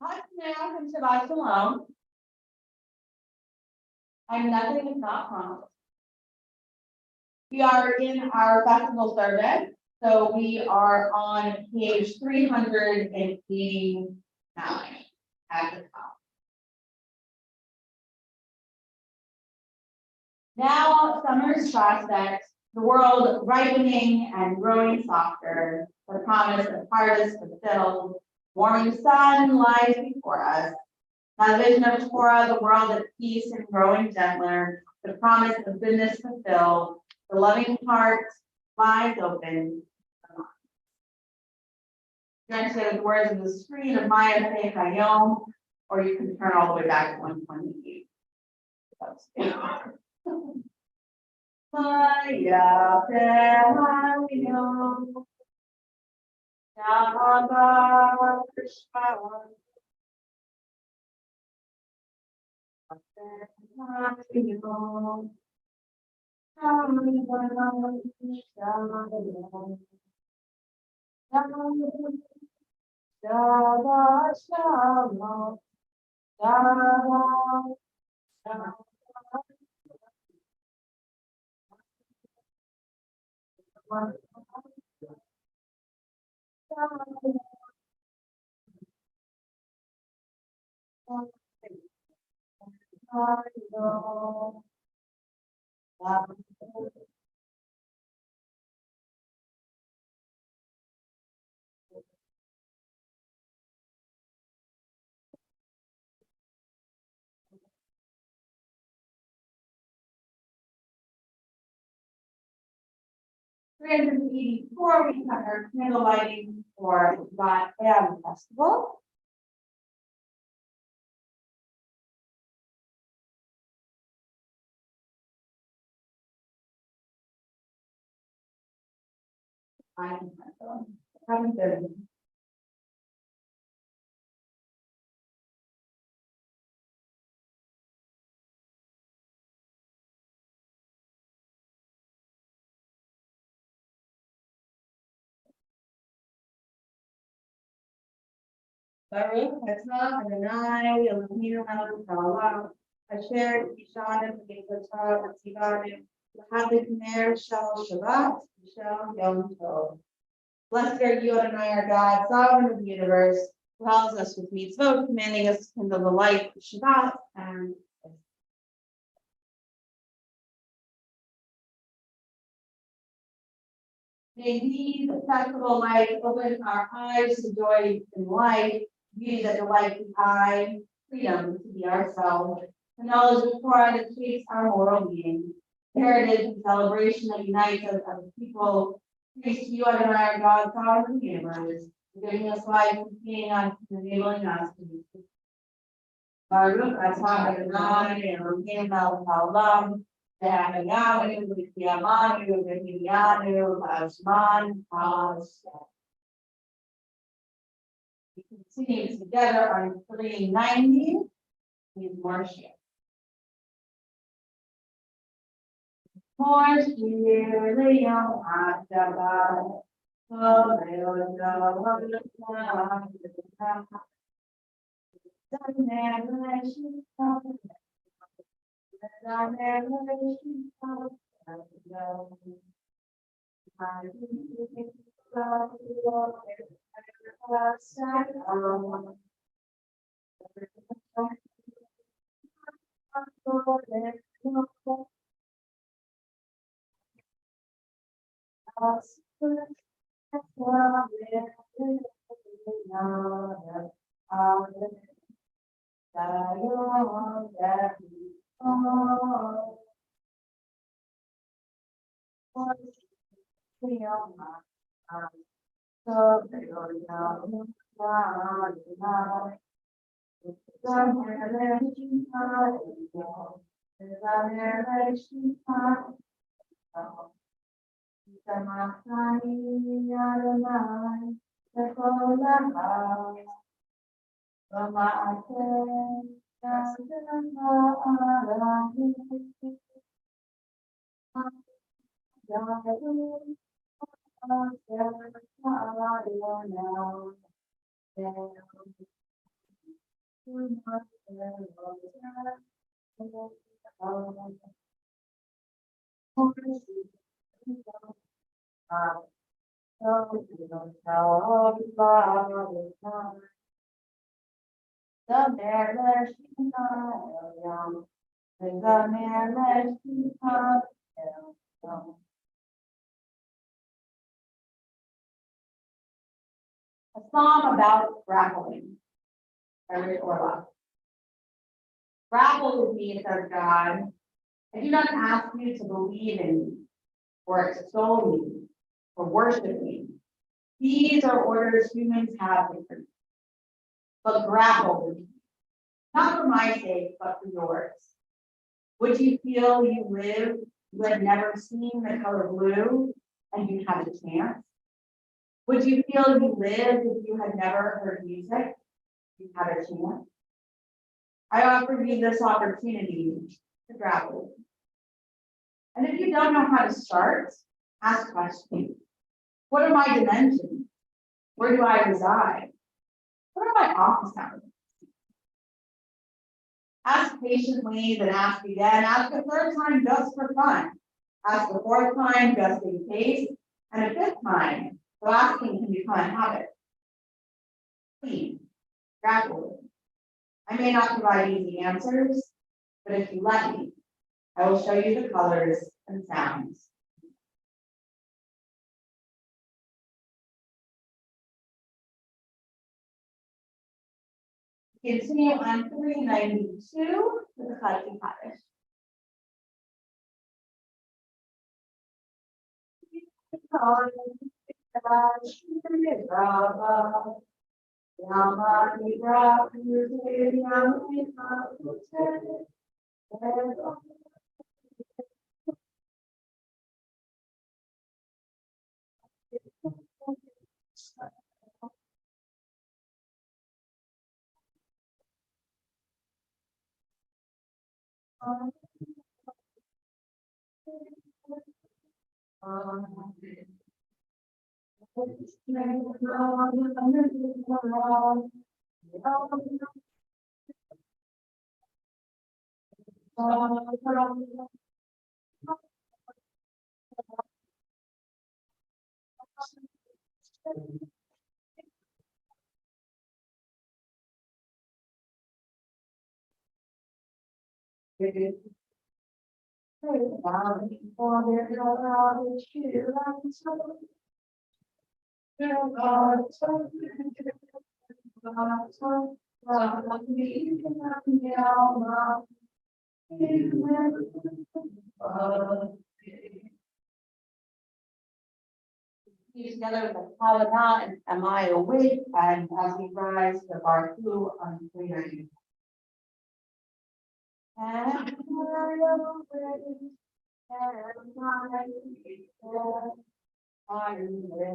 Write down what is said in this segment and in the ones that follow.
And Shabbat Shalom. I'm nothing is not promised. We are in our festival service, so we are on page 389 at the top. Now summer's prospects, the world ripening and growing softer, the promise of harvest fulfilled, warming sun lies before us. Now the vision of Torah, the world at peace and growing gentler, the promise of goodness fulfilled, the loving heart lies open. You're going to say the words of the screen of Maya Fei Hayom, or you can turn all the way back to 128. Maya Fei Hayom. Shabbat Shalom. $384, we have our candle lighting for Shabbat and Festival. I haven't been. Baruch Atah Adonai Eloheinu melech haolam asher yishanu v'yikotah v'tzivanu l'hadlik ner shel Shabbat shel Yom Tov. Blessed are you, Adonai, our God, sovereign of the universe, who helps us with mitzvot, commanding us to kindle the light of Shabbat and may these festival lights open our eyes to joy and light, beauty that delights the eye, freedom to be ourselves, the knowledge of Torah that shapes our moral being, heritage and celebration that unites us as a people. Praise to you, Adonai, our God, sovereign of the universe, for giving us life and feeding us and enabling us to be free. Baruch Atah Adonai Eloheinu melech haolam v'hayanu v'kiyamanu v'hilyanu v'azman ha'aseh. We continue together on 390. Please worship. More clearly on Shabbat. A psalm about grappling. By Rick Orloff. Grapple with me, says God. I do not ask you to believe in me, or extol me, or worship me. These are orders humans have with me. But grapple with me, not for my sake, but for yours. Would you feel you live, you had never seen the color blue, and you had a chance? Would you feel you lived if you had never heard music, you had a chance? I offer you this opportunity to grapple. And if you don't know how to start, ask questions. What are my dimensions? Where do I reside? What are my office hours? Ask patiently, then ask again. Ask a third time just for fun. Ask a fourth time just in case. And a fifth time, so asking can become a habit. Please, grapple. I may not provide easy answers, but if you let me, I will show you the colors and sounds. Continue on 392 with the Chati Kaddish. Together with the Kalana and Am I Awake? And as we rise to bar 2 on 390. And I listen.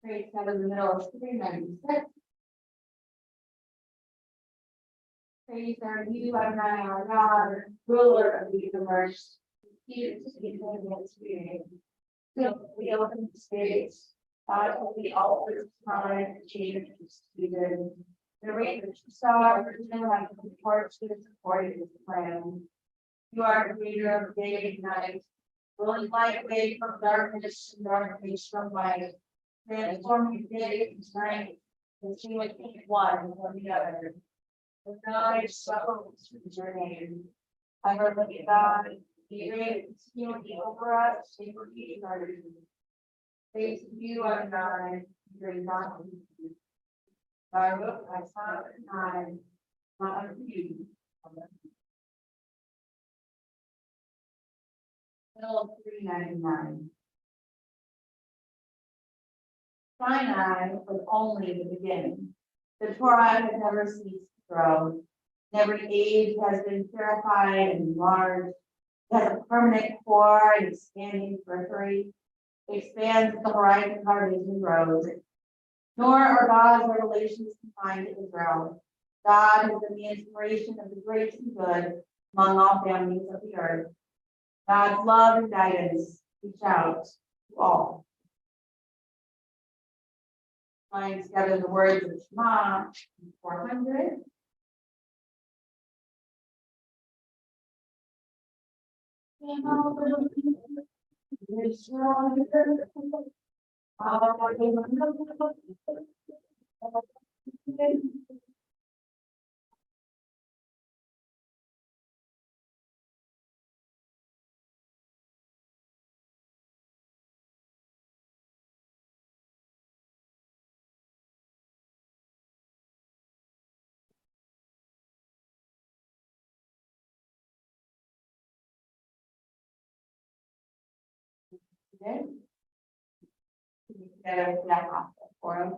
Great, now in the middle of 396. Praise are you, Adonai, our God, ruler of the universe. Here to be the Spirit. Fill the open spirits. God of the altars, time, changes, season. The rate of the star, original life of the parts that is supported is the plan. You are the creator of day and night. Rolling light away from darkness and darkness from light. Transforming day into night. And see what each one from the other. The knowledge suffers is your name. I heard of God, the great community over us, they were eating our food. Praise to you, our God, bring not Baruch, I saw it nine, not of you. Bill 399. Sinai was only the beginning. The Torah had never ceased to grow. Every age has been purified and enlarged. It has a permanent core and expanding periphery. It expands the horizon of our vision grows. Nor are God's revelations confined to Israel. God has been the inspiration of the great and good among all families of the earth. God's love and guidance reach out to all. Find together the words of Shema 400. Okay. Together with that for us.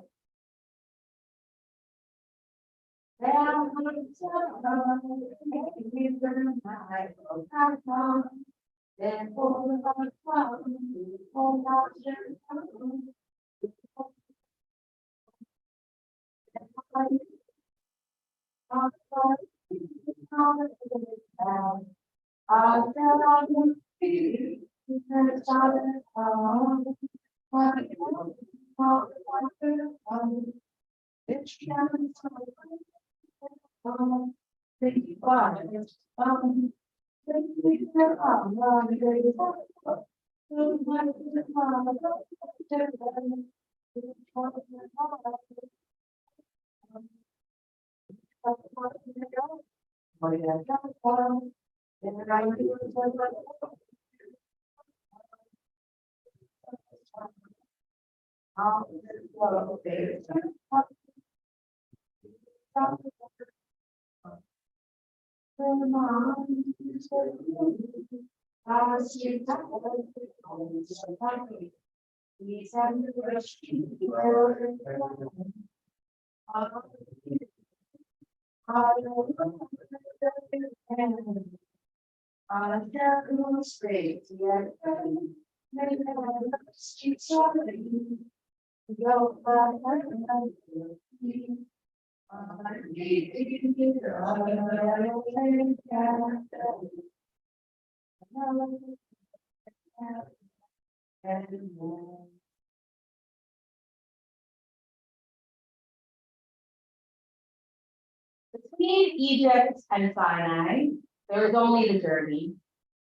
Between Egypt and Sinai, there was only the journey.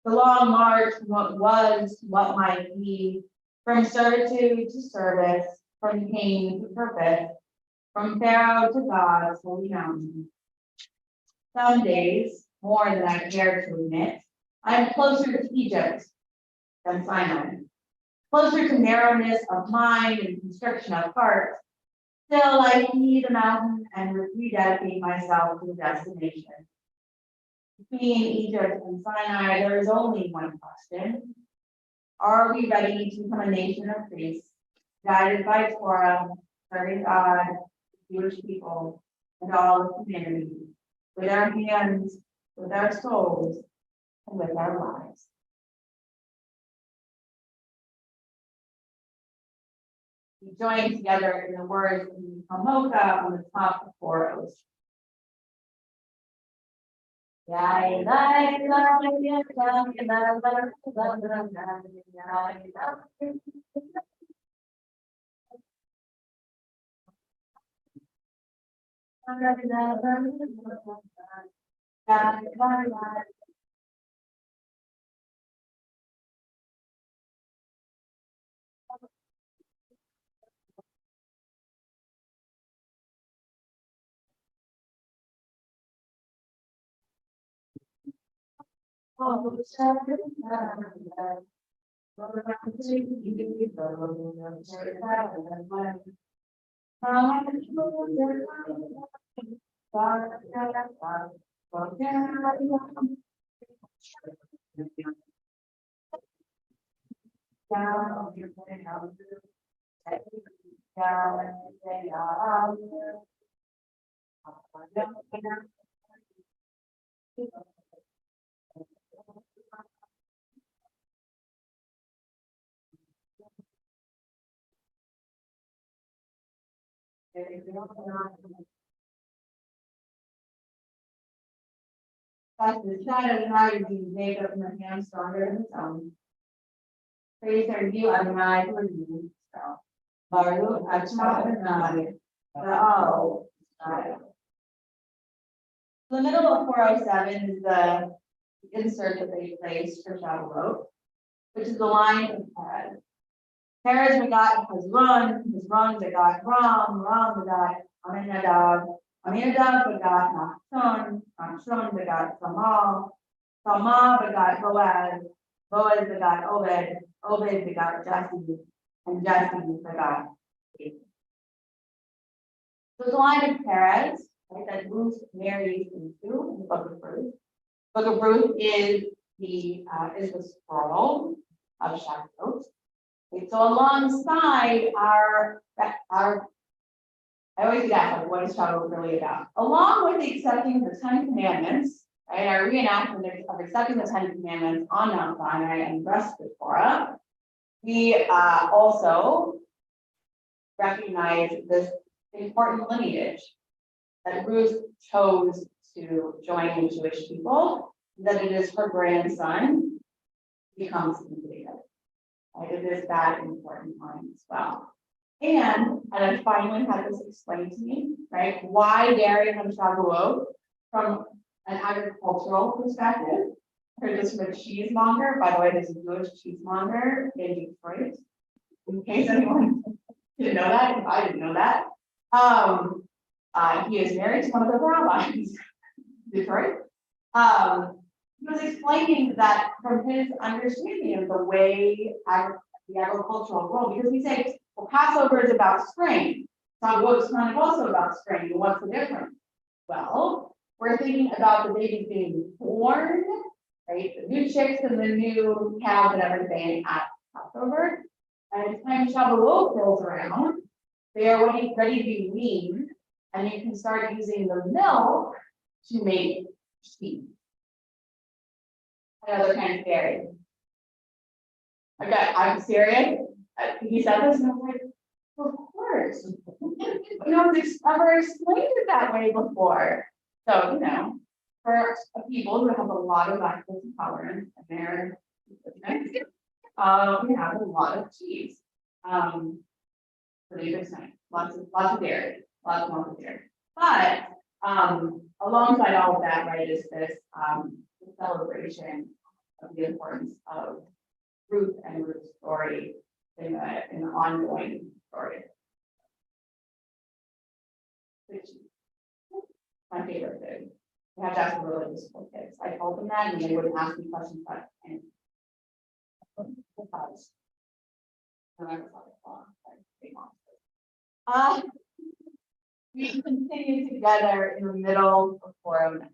The long march from what was to what might be, from servitude to service, from pain to purpose, from Pharaoh to God's holy mountain. Some days, more than I care to admit, I am closer to Egypt than Sinai, closer to narrowness of mind and constriction of heart. Still, I see the mountain and rededicate myself to the destination. Between Egypt and Sinai, there is only one question. Are we ready to become a nation of priests, guided by Torah, serving God, Jewish people, and all of humanity, with our hands, with our souls, and with our lives? We join together in the words of Hamoka on the top of 4 O's. Pastor Shadow and I do makeup and her hands stronger than his own. Praise her you Adonai for you. Baruch atah Adonai Ba'al. The middle of 407 is the insert that they placed for Shavuot, which is the line of Perez. Perez begot Hezron begot Ram begot Aminadab, Aminadab begot Nachshon begot Tamar begot Boaz begot Obed begot Jesse, and Jesse begot David. So the line of Perez, right, that Ruth marries into in the book of Ruth. Book of Ruth is the scroll of Shavuot. Okay, so alongside our I always ask, like, what is Shavuot really about? Along with accepting the 10 Commandments, right, our reenactment of accepting the 10 Commandments on Mount Sinai and the rest of the Torah, we also recognize this important lineage that Ruth chose to join the Jewish people, that it is her grandson becomes David. Right, it is that important line as well. And I finally had this explained to me, right? Why dairy on Shavuot from an agricultural perspective, or just from a cheesemonger. By the way, there's a Jewish cheesemonger in Detroit. In case anyone didn't know that, if I didn't know that. He is married to one of the rabbis in Detroit. He was explaining that from his understanding of the way the agricultural world, because we say, well, Passover is about spring. Shavuot is kind of also about spring. And what's the difference? Well, we're thinking about the baby being born, right? The new chicks and the new cows and everything at Passover. And it's time Shavuot rolls around, they are ready to be weaned, and you can start using the milk to make cheese. Another kind of dairy. Okay, I'm serious. He said this, and I was like, of course. No one's ever explained it that way before. So, for people who have a lot of lactose intolerance and they're we have a lot of cheese. Pretty good sign. Lots of dairy, lots of dairy. But alongside all of that, right, is this celebration of the importance of Ruth and Ruth's story in an ongoing story. Which is my favorite thing. We have to ask the really difficult kids. I told them that and they wouldn't ask me questions about it. We continue together in the middle of 409.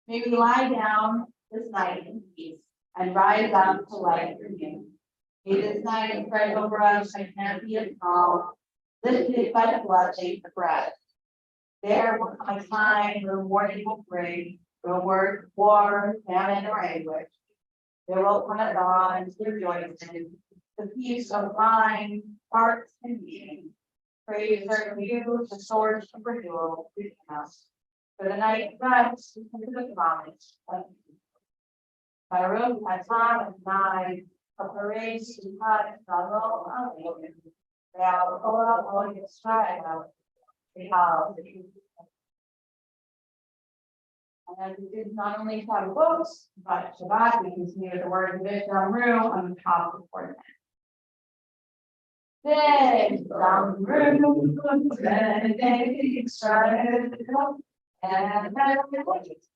May we lie down this night in peace and rise up to life renewed. May this night spread over us and can't be a calm, lifted by the blessing of breath. There will come a time when morning will bring no word, war, famine, or anguish. There will come a dawn to rejoicing, the peace of mind, hearts, and being. Praise are you, the source of renewal within us. For the night rest, we can look vomit. Baruch atah Adonai, hapareis Shabbat shalom aleichem. Ve'al kol Yisrael, v'al. And we did not only Shavuot, but Shabbat, we continue with the word of Vishnu room on the top of the fourth. Then, down the room, then they started, and then it's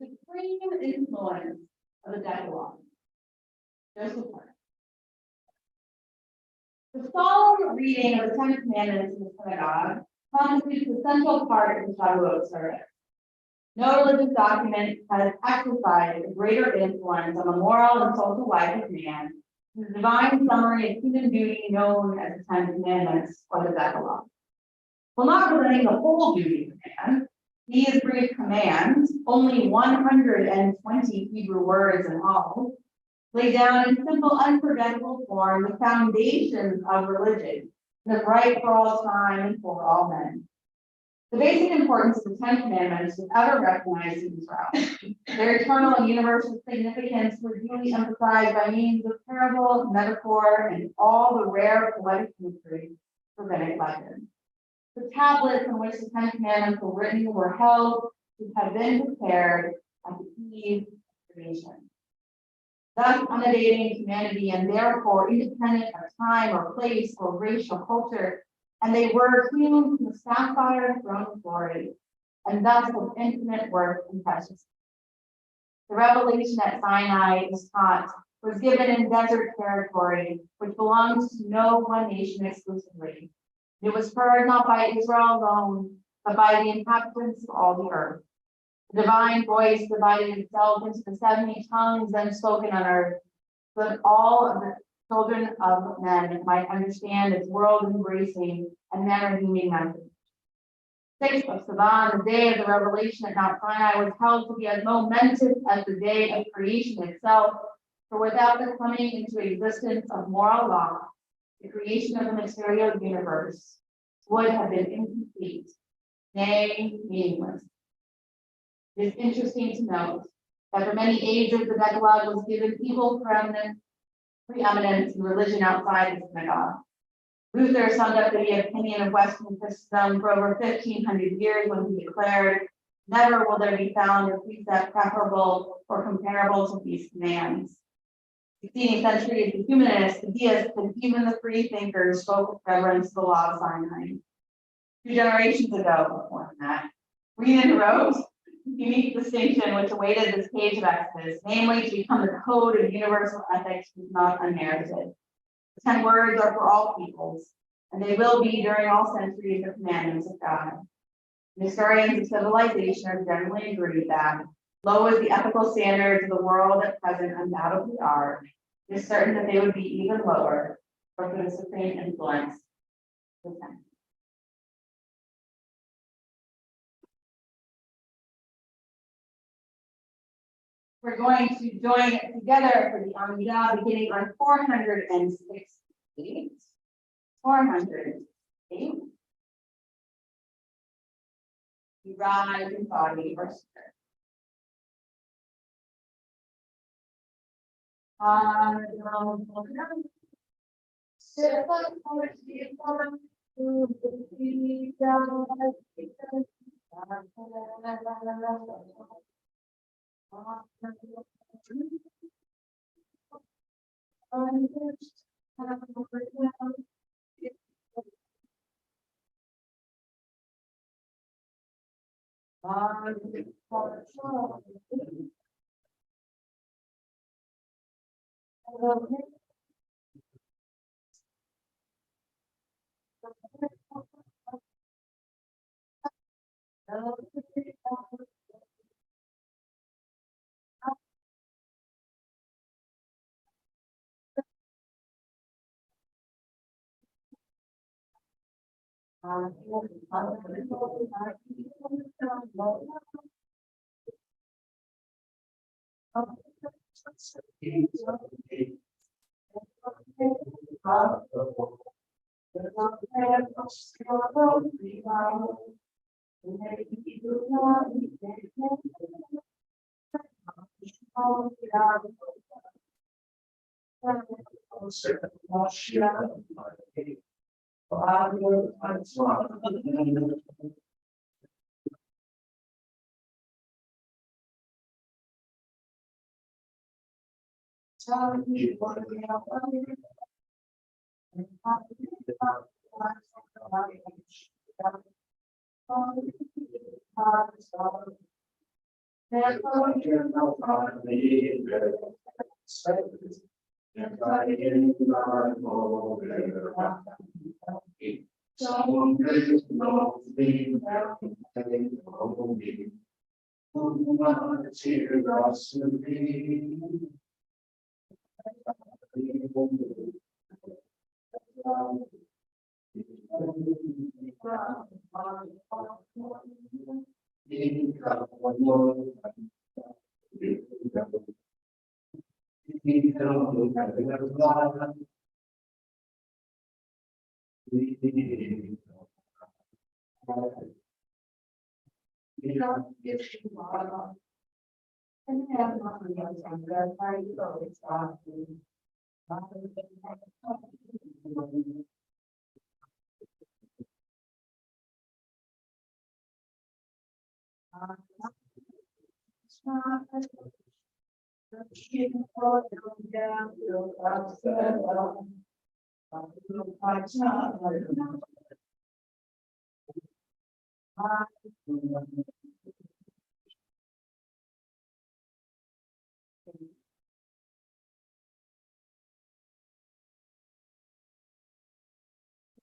the supreme influence of the Decalogue. Joseph Clark. The solemn reading of the Ten Commandments in the synagogue constitutes a central part of the Shavuot service. No religious document has exercised a greater influence on the moral and social life of man than the divine summary of human duty known as the Ten Commandments or the Decalogue. While not presenting the whole duty of man, these brief commands, only 120 Hebrew words in all, lay down in simple, unforgettable form the foundations of religion, the right for all time and for all men. The basic importance of the Ten Commandments was ever recognized in Israel. Their eternal and universal significance was duly emphasized by means of parable, metaphor, and all the rare poetic imagery of rabbinic legend. The tablets on which the Ten Commandments were written were held to have been prepared at the eve of creation, thus undating humanity and therefore independent of time or place or racial culture, and they were hewn from the sapphire throne of glory, and thus of infinite worth and precious. The revelation at Sinai is taught was given in desert territory, which belongs to no one nation exclusively. It was heard not by Israel alone, but by the inhabitants of all the earth. The divine voice divided itself into the 70 tongues then spoken on earth, so that all of the children of men might understand its world-embracing and man-redeeming message. 6th of Sivan, the day of the revelation at Mount Sinai, was held to be as momentous as the day of creation itself, for without the coming into existence of moral law, the creation of the material universe would have been incomplete, nay, meaningless. It is interesting to note that for many ages the Decalogue was given equal preeminence in religion outside the synagogue. Luther summed up the opinion of Western Christendom for over 1,500 years when he declared, Never will there be found a precept preferable or comparable to these commands. Succeeding centuries, the humanists, the deists, and even the free thinkers spoke with reverence to the law of Sinai. 2 generations ago, more than that, Renan wrote, unique distinction which awaited this page of Exodus, namely to become the code of universal ethics was not unmerited. The 10 words are for all peoples, and they will be during all centuries the commandments of God. Historians of civilization are generally agreed that, low as the ethical standards of the world at present undoubtedly are, it is certain that they would be even lower for the supreme influence of the 10. We're going to join together for the Amidah beginning on 468. 408. You rise in body or spirit.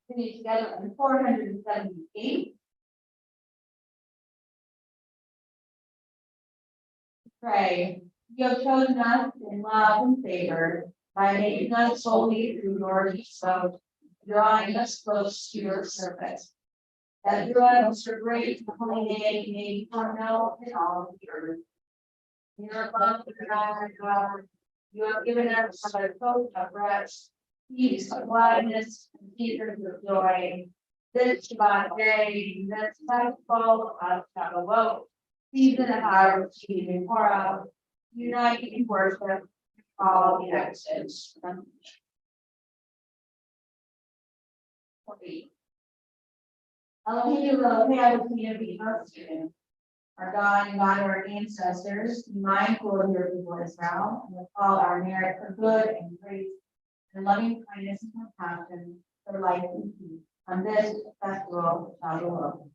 Continue together on 478. Pray. You have chosen us in love and favor by making us holy through your Son, drawing us close to your service. That through us your great holy name may become known in all the earth. In your love for God, you have given us a hope of rest, peace of gladness, and tears of joy. This Shabbat day, this festival of Shavuot, season of our receiving pour out, unite in worship, all the exits. Elohim, Elohim, Elohim, Our God and God of our ancestors, be mindful of your people Israel, and recall our merit for good and grace and loving kindness and compassion for life and peace on this festival of Shavuot.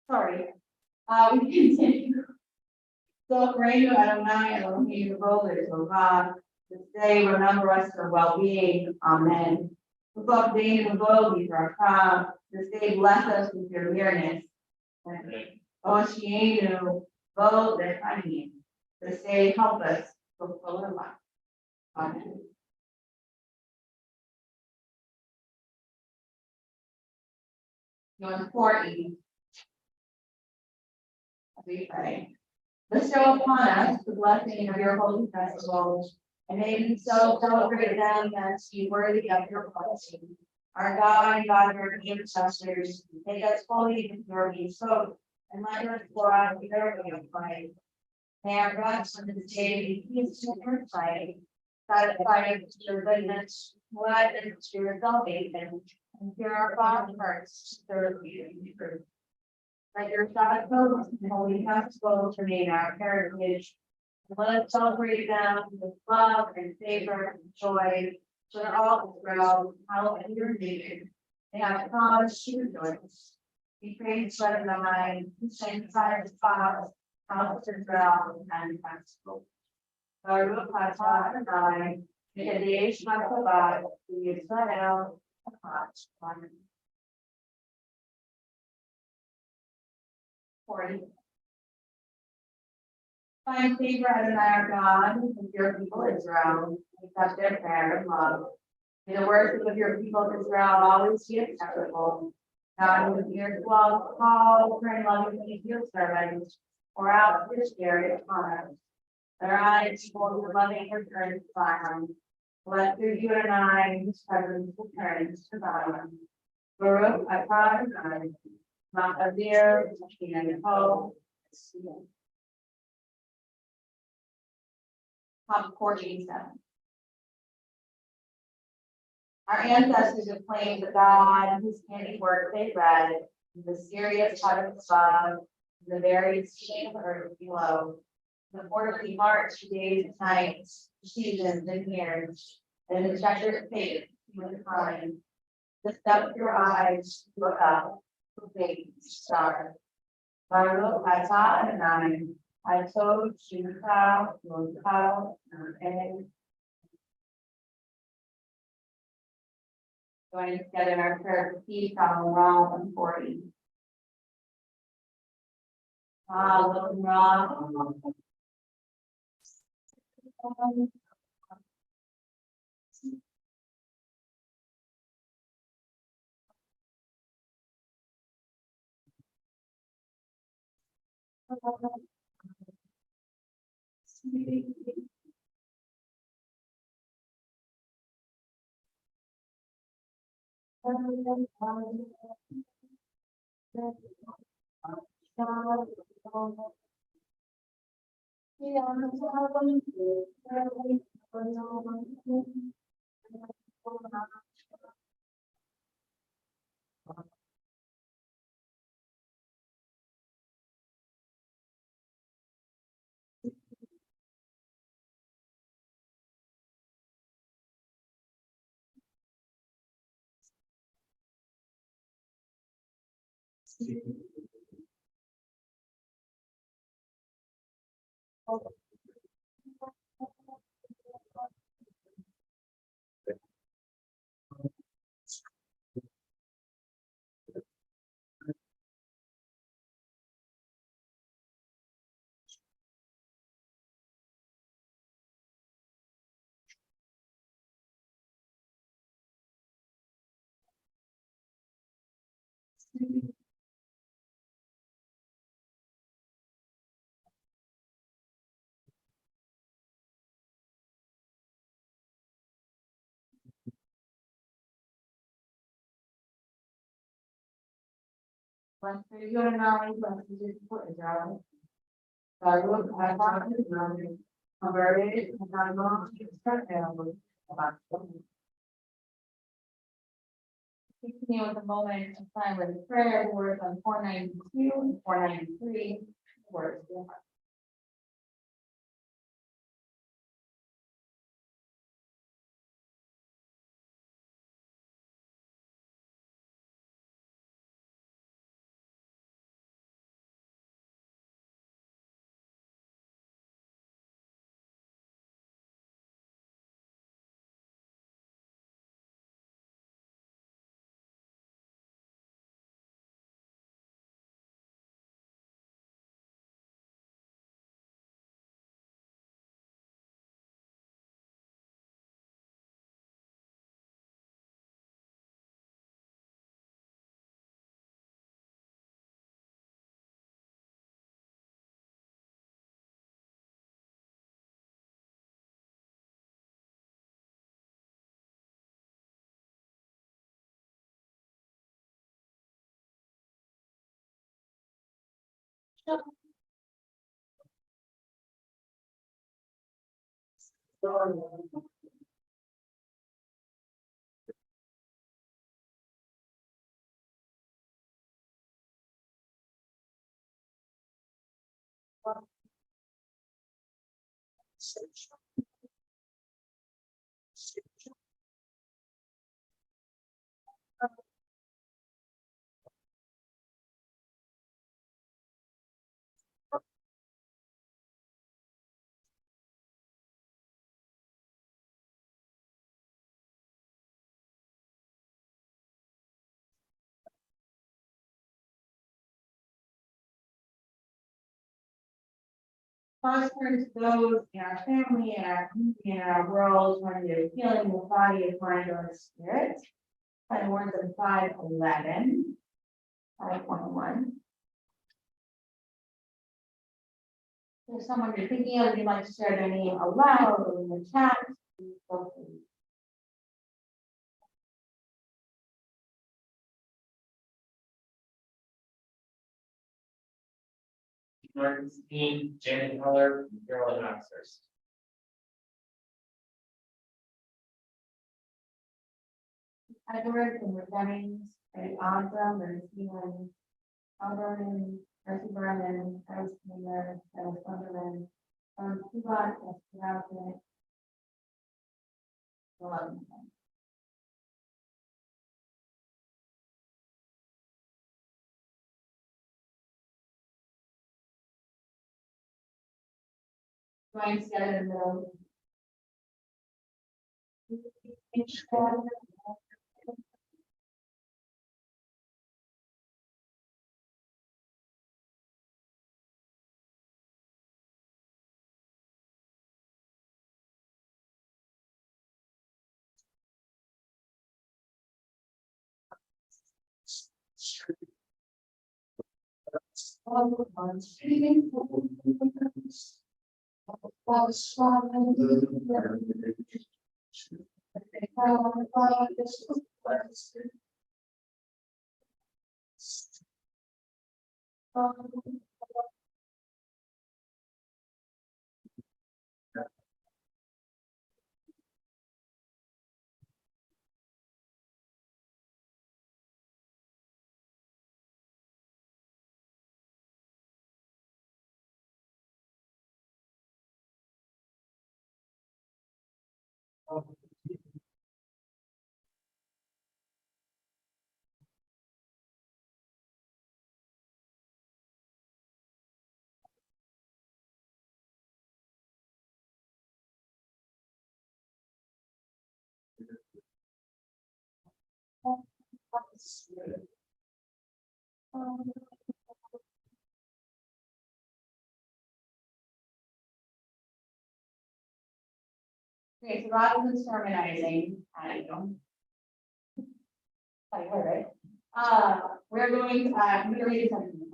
Sorry, we continue. So, Reino Adonai Elohim Vogel, O God, this day remember us for well-being. Amen. Above Dane and Vogel, our crown, this day bless us with your nearness. Oceanu, Vogel, I mean, this day help us fulfill our life. Amen. John 40. As we pray. Bestow upon us the blessing of your holy festival, and may we so celebrate them as be worthy of your blessing. Our God and God of our ancestors, make us holy with your bespoke, and let us pour out the way of life. May our rest on this day be peaceful in your sight, satisfied with your goodness, glad in your salvation, and pure our hearts to serve you in truth. Let your Shabbat and holy festivals remain our heritage. And let us celebrate them with love and favor and joy, so that all Israel, how and your nation may have cause to rejoice. We praise Adonai, who sanctifies the Father, house of Israel, and festival. Baruch atah Adonai, Mekadesh HaShabbat, Yisrael, Amen. 40. Find favor Adonai our God with your people Israel, accept their prayer and love. May the worship of your people Israel always be acceptable. God, with your love, call, pray, lovingly to your servants, pour out your spirit upon us. That our eyes behold the loving return to Zion. Let through you and I, whose presence returns to Zion. Baruch atah Adonai. Not a dear, and hope. Top 47. Our ancestors have claimed the God whose handiwork they read, in the serious heavens above, the various shame of earth below, the orderly march days and nights, seasons and years, and the treasured faith with time. Lift up your eyes, look up. Big star. Baruch atah Adonai, I told you how, and joining together in our prayer for peace, Psalm 140. Blessed are you and I, blessed is your for Israel. Baruch atah Adonai, converted and I'm going to start now. Continue with the moment of time with the prayer words on 492 and 493 words. First turn to those in our family and our community and our world, when you're healing the body of mind or spirit. By words of 511, 521. If someone you're thinking of, you'd like to share their name aloud or in the chat, please feel free. Dean, Janet Heller, Carolyn Oxford. Edward and Jennings, Eddie Osborne, and Stephen Alberton, Mercy Berman, Alice Mayer, Alice Sunderland, Cuba, Esmeralda, 11. Join together in the middle. Okay, so rather than sermonizing, I don't. I heard it. We're going to read something.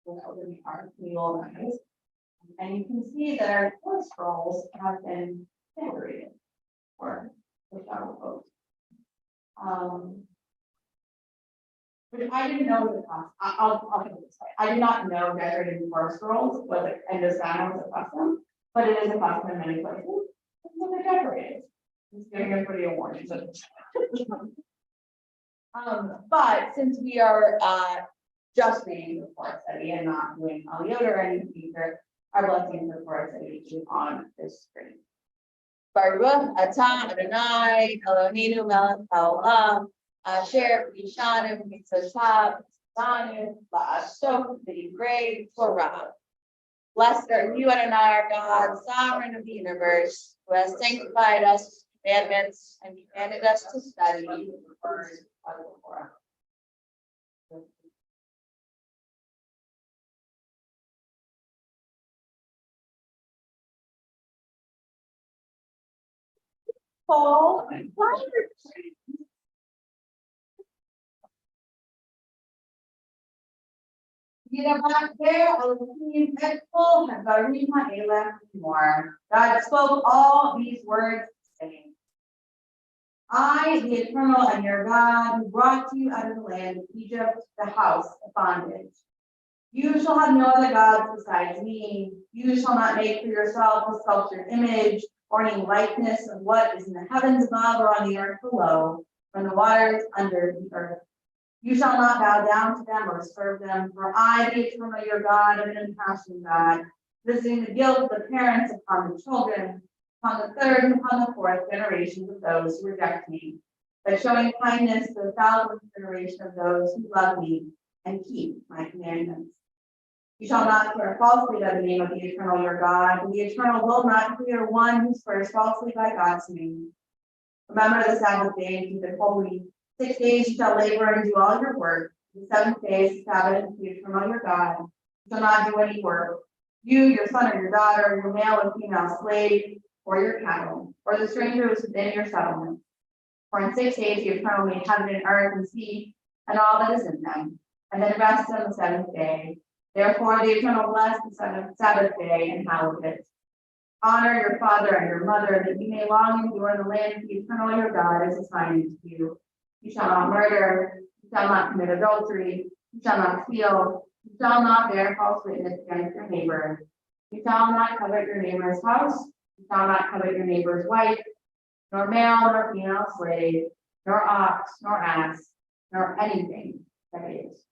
Will open the organize. And you can see that our four scrolls have been separated or the Shavuot. Which I didn't know was a custom. I'll put it this way. I did not know decorating four scrolls was a kind of sound was a custom. but it is a custom in many places. That's what they decorate. Just giving everybody a warning. But since we are just reading the Torah study and not doing Aliyot or any future, our blessings for Torah study is on this screen. Baruch atah Adonai Eloheinu melech haolam asher yishanu mitzvotav tzanu la'asok v'divrei Torah. Blessed are you, Adonai, our God, sovereign of the universe, who has sanctified us with commandments and commanded us to study the words of the Torah. Paul. God spoke all these words, saying, I, the Eternal and your God, who brought you out of the land of Egypt, the house of bondage. You shall have no other gods besides me. You shall not make for yourself a sculptured image or any likeness of what is in the heavens above or on the earth below, or in the waters under the earth. You shall not bow down to them or serve them, for I, the Eternal your God, am an impassioned God, visiting the guilt of the parents upon the children, upon the third and upon the fourth generations of those who reject me, but showing kindness to the 1,000th generation of those who love me and keep my commandments. You shall not swear falsely by the name of the Eternal your God, and the Eternal will not clear one who swears falsely by God's name. Remember the Sabbath day and keep it holy. 6 days you shall labor and do all your work. The 7th day is the Sabbath to the Eternal your God. You shall not do any work. You, your son or your daughter, your male or female slave, or your cattle, or the stranger who is within your settlement. For in 6 days the Eternal made heaven and earth and sea, and all that is in them, and then rested on the 7th day. Therefore the Eternal blessed the Sabbath day and hallowed it. Honor your father and your mother, that you may long endure the land of the Eternal your God is assigning to you. You shall not murder, you shall not commit adultery, you shall not steal, you shall not bear false witness against your neighbor. You shall not covet your neighbor's house, you shall not covet your neighbor's wife, nor male nor female slave, nor ox, nor ass, nor anything that is.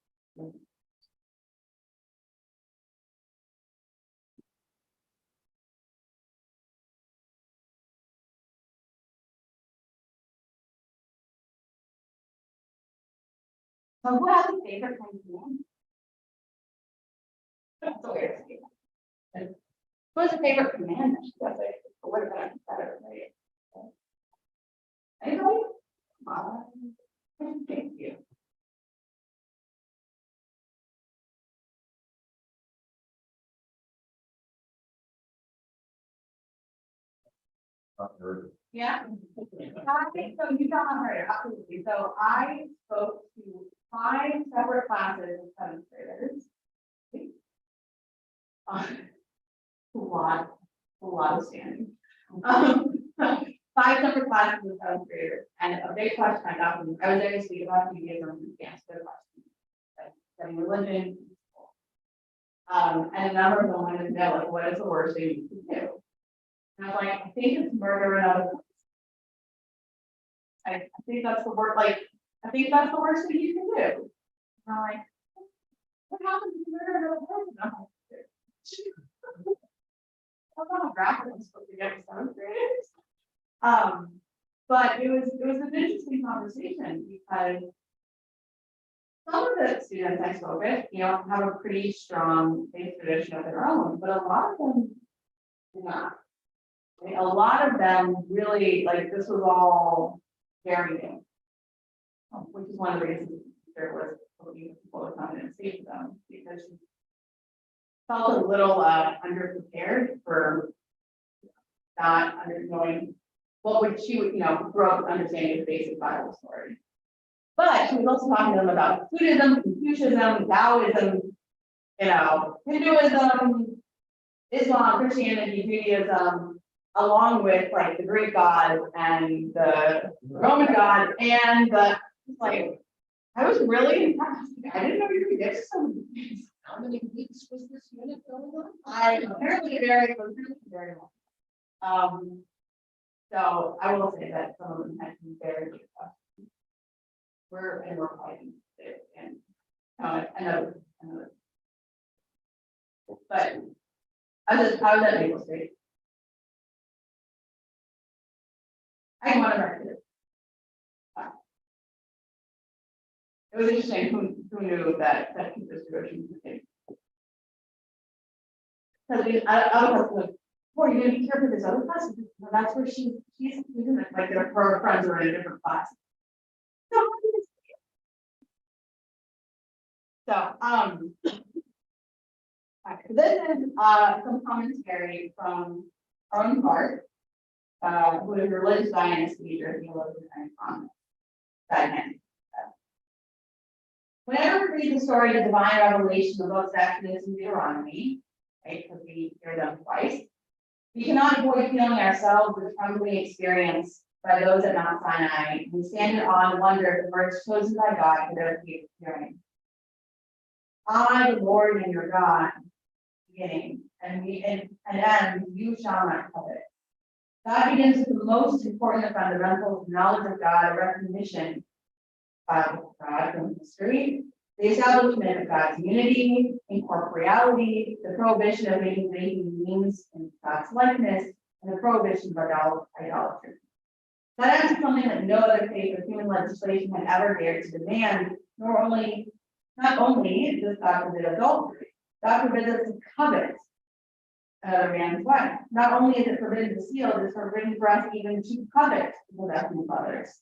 So who has a favorite kind of man? That's a weird statement. Who has a favorite commandment? That's like, what about better, right? Anybody? Thank you. Yeah. So you don't heard it, absolutely. So I spoke to 5 separate classes of 7th graders. A lot of standing. 5 separate classes of 7th graders, and a big question I got from I was there to speak about Judaism and answer the question, studying religion. And a number of them wanted to know, like, what is the worst thing you can do? And I was like, I think it's murder and other. I think that's the word, like, I think that's the worst thing you can do. And I'm like, what happens if you murder another person? I'm like, that's not a graphic I'm supposed to get with 7th graders. But it was an interesting conversation because some of the students I spoke with, have a pretty strong faith tradition of their own, but a lot of them do not. I mean, a lot of them really, like, this was all very new, which is one of the reasons there was people to come and speak to them, because she felt a little underprepared for not knowing what would she would, grow up understanding the basic Bible story. But she was also talking to them about Buddhism, Confucianism, Taoism, Hinduism, Islam, Christianity, Judaism, along with like the Greek gods and the Roman gods, and I was really impressed. I didn't know you could get so many things. How many weeks was this unit going on? I apparently very long. So I will say that some of them had been very good. We're fighting it and another. But I was at Maple Street. I want to record it. It was interesting who knew that this situation was taking. Because I was like, boy, you're gonna be here for this other class. Well, that's where she's in it, like her friends are in a different class. So, this is some commentary from our own part, who is a religious Zionist leader, theologian, and Zionist. Whenever we read the story of divine revelation of both Exodus and Deuteronomy, right, because we hear them twice, we cannot avoid feeling ourselves the trembling experience by those at Mount Sinai. We stand in awe and wonder at the words chosen by God for their hearing. I, the Lord and your God, beginning, and end, you shall not covet. God begins with the most important of fundamentals, knowledge of God, a recognition of God from history, the establishment of God's unity, incorporeality, the prohibition of making beings in God's likeness, and the prohibition of idolatry. That is something that no other faith or human legislation had ever dared to demand, not only does God forbid adultery, God forbids us to covet another man's wife. Not only is it forbidden to steal, it is forbidden for us even to covet the possessions of others.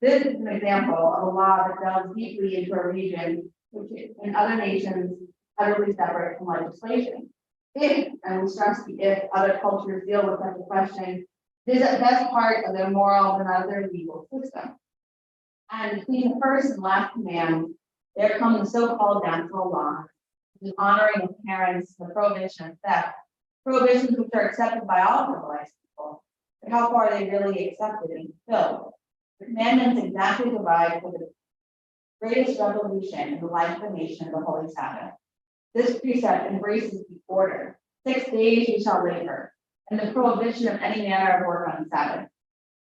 This is an example of a law that delves deeply into a region which in other nations utterly separate from legislation. If, and we stress the if, other cultures deal with such a question, it is at best part of their moral and other legal system. And between the first and last command, there comes the so-called natural law, the honoring of parents, the prohibition of theft, prohibitions which are accepted by all civilized people, but how far are they really accepted and fulfilled? The commandments exactly provide for the greatest revolution in the life of the nation, the Holy Sabbath. This precept embraces the order. 6 days you shall labor, and the prohibition of any manner of work on the Sabbath.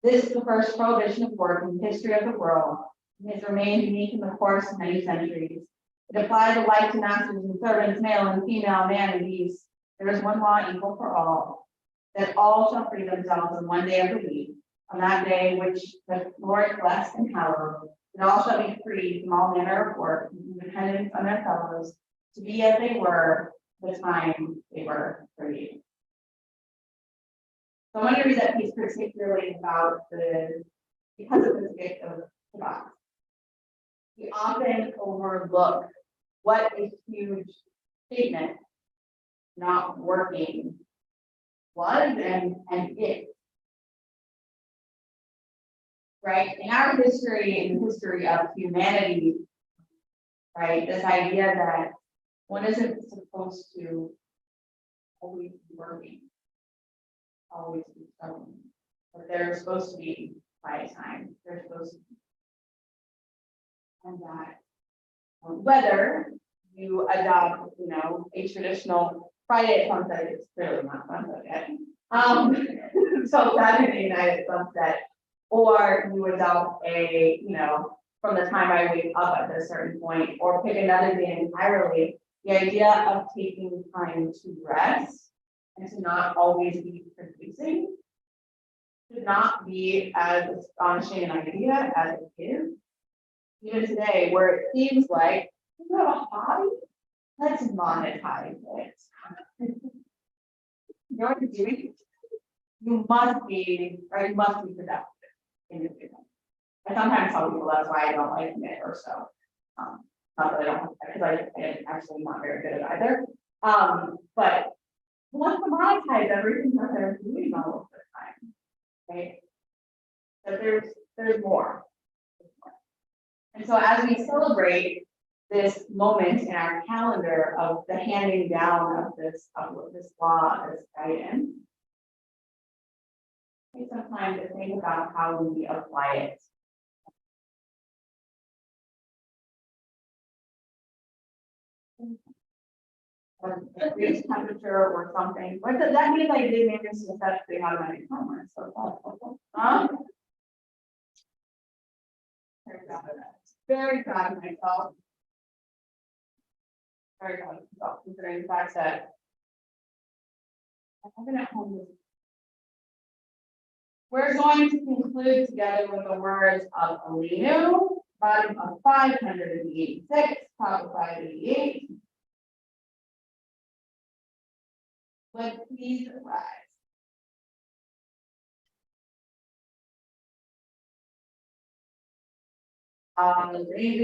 This is the first prohibition of work in the history of the world, and has remained unique in the course of many centuries. It applies alike to masters and servants, male and female, man and beast. There is one law equal for all, that all shall free themselves on one day of the week, on that day which the Lord blessed and hallowed, and all shall be free from all manner of work, and dependence on their fellows, to be as they were the time they were free. So I want to read that piece particularly about because of this gift of Shabbat. We often overlook what a huge statement not working was and is. Right? In our history, in the history of humanity, right, this idea that one isn't supposed to always be working, always be struggling, but they're supposed to be quiet time. They're supposed to be. And that whether you adopt, a traditional Friday at sunset, it's clearly not sunset yet. So Saturday night at sunset, or you adopt from the time I wake up at a certain point, or pick another day entirely, the idea of taking time to rest and to not always be producing should not be as astonishing an idea as it is. Even today, where it seems like you have a hobby, let's monetize it. You know what you're doing? You must be productive in your business. I sometimes tell people that's why I don't like it or so. Not that I don't, because I actually not very good at either. But who wants to monetize everything that they're doing all of the time, right? But there's more. And so as we celebrate this moment in our calendar of the handing down of this law, this guidance, take some time to think about how we apply it. increased temperature or something, what does that mean? Like they made this successfully out of my homework, so. Very proud of that. Very proud of myself. Very proud of myself, considering the fact that I've been at home this. We're going to conclude together with the words of Alinu, bottom of 586, top of 588. Would please rise. And we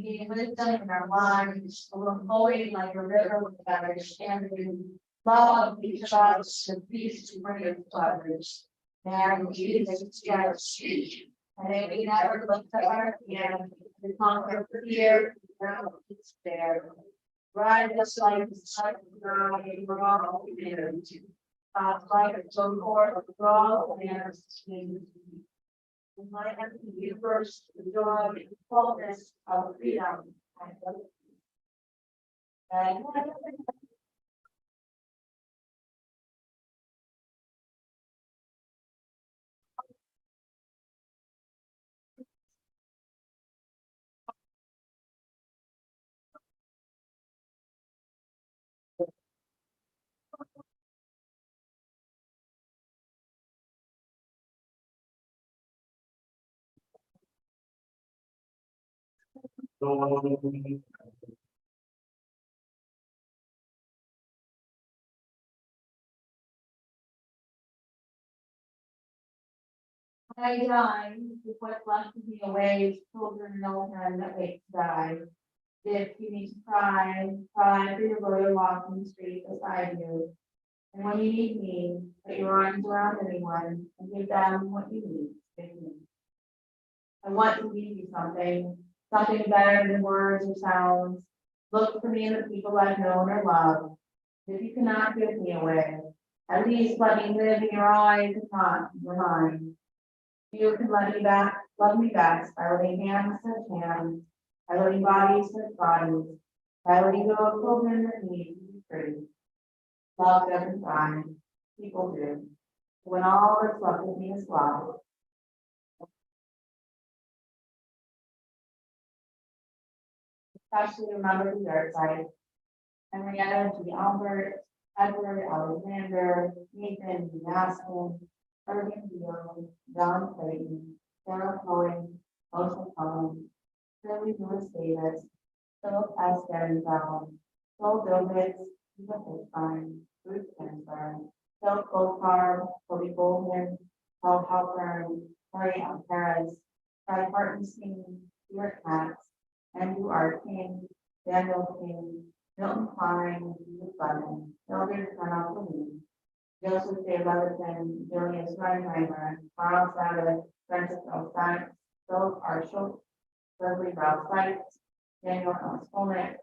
gain wisdom in our lives, flowing like a river with understanding, love each of us, and peace to bring it to others. And Jesus Christ, and may we never look to our hand to conquer fear, and despair. Ride us like the sun of God, and we're all humanity. Like a so forth, for all lands, and my empty universe, the joy and fullness of freedom. And I die, with what's left of me away, children know him that waits to die. If you need to cry, cry for your brother walking the street beside you. And when you need me, put your arms around anyone and give them what you need. Give me. I want to leave you something, something better than words or sounds. Look for me in the people I've known or loved. If you cannot give me away, at least let me live in your eyes and not your mind. You can love me best by letting hands touch hands, by letting bodies touch bodies, by letting go of children that need to be free. Love doesn't die, people do. When all that's left of me is love. Especially remember the dirt side. Henrietta, G. Albert, Edward, Alexander, Nathan, Aspen, Irving Beal, John Clayton, Sarah Cohen, Ocean Cullen, Shirley Lewis Davis, Philip S. Denzel, Joel Dobitz, Nicole Stein, Ruth Ginsburg, Phil Goldfarb, Toby Goldman, Paul Halpern, Harry L. Perez, Fred Hartenstein, Stuart Katz, Andrew R. King, Daniel King, Milton Klein, Ruth Lemon, Mildred Fennell, Joseph J. Levinson, Julius Reinheimer, Carl Savage, Francis L. Stein, Philip R. Schultz, Leslie Ralph Sykes, Daniel L. Skolnick,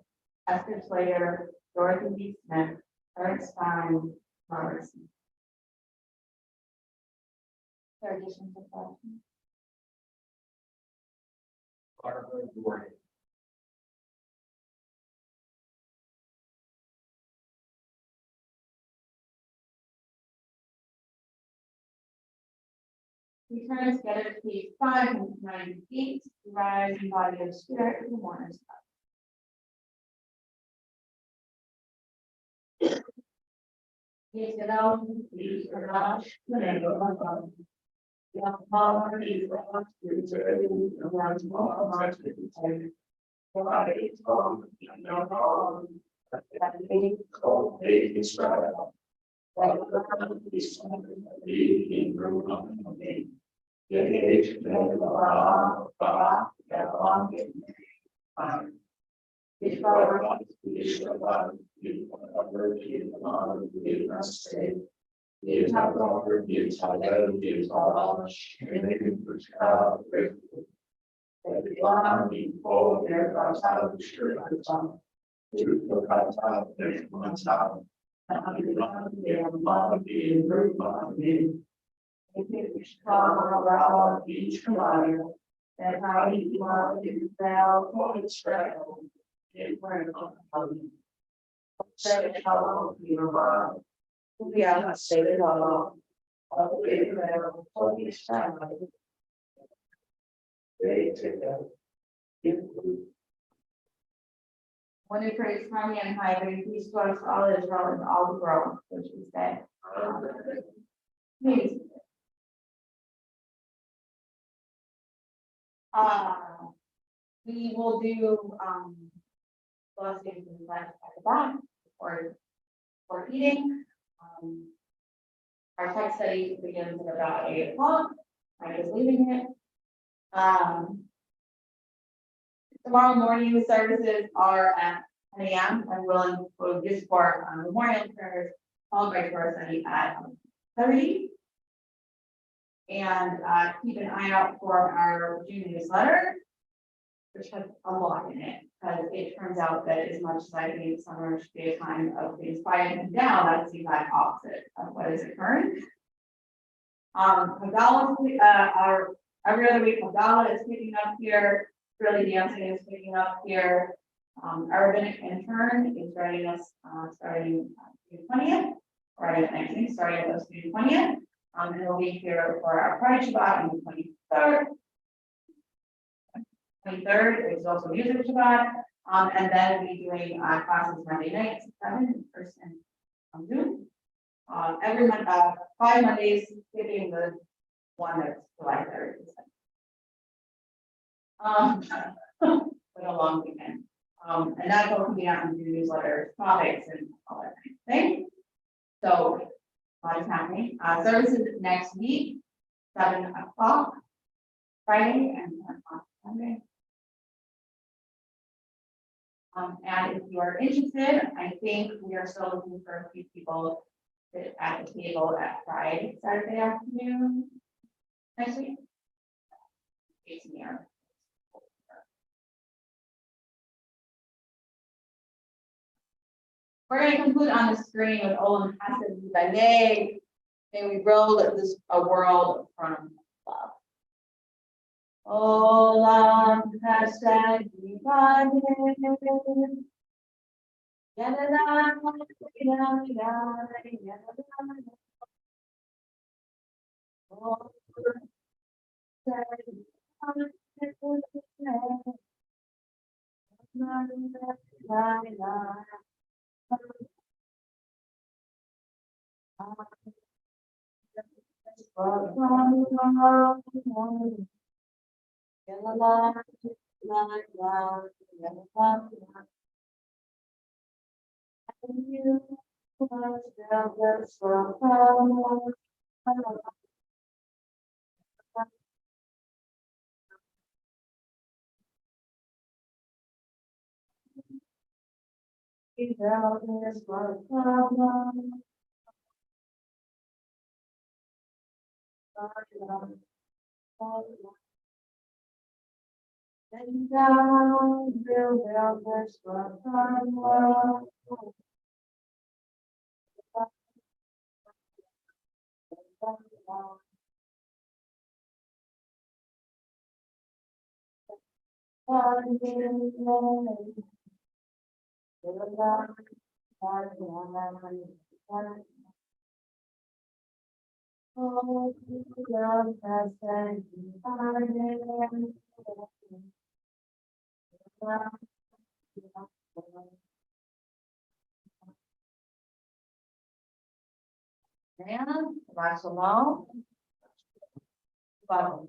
Esther Slater, Dorothy B. Smith, Ernst Stein, Robertson. There are additions to questions? Barbara Gordon. Return together to page 598, rise in body of spirit in the morning. Yes, you know, these are not You have offered you title, you all, and they can push out. The army, all their outside of the street, to look outside, there's one side. Their mom being very body. If you strong around each fire, that how you want to fell for its trail. It went on. Say how you are. We are not saved all. All the way around, all these times. They take out. When they praise harmony and high, bring peace to us all Israel and all the world, which we say. Please. We will do, blessings and blessings at the back for eating. Our text study begins at about 8 o'clock. I'm just leaving it. Tomorrow morning, the services are at 10 a.m. and we'll just for memorial prayers, followed by prayer study at 30. And keep an eye out for our June newsletter, which has a lot in it, because it turns out that as much as I think summer should be a time of things quieting down, that's the exact opposite of what is occurring. Haggadah, our every other week, Haggadah is picking up here, really dancing is picking up here. Our rabbinic intern is joining us starting June 20th, or I think starting with us June 20th. And we'll be here for our Friday Shabbat on the 23rd. 23rd is also music Shabbat, and then we'll be doing classes Monday nights, 7 in person on Zoom. Every month, 5 Mondays, skipping the one that's July 3rd. But a long weekend. And that's all coming out in the newsletter topics and all that kind of thing. So, a lot is happening. Services next week, 7 o'clock Friday and 10 o'clock Sunday. And if you are interested, I think we are still looking for a few people to sit at the table at Friday, Saturday afternoon next week. It's near. We're going to conclude on the screen with Olam Hassan May we roll this a world from love. Olam Hassan And down, build out this one. And, Marcelo. Bottom.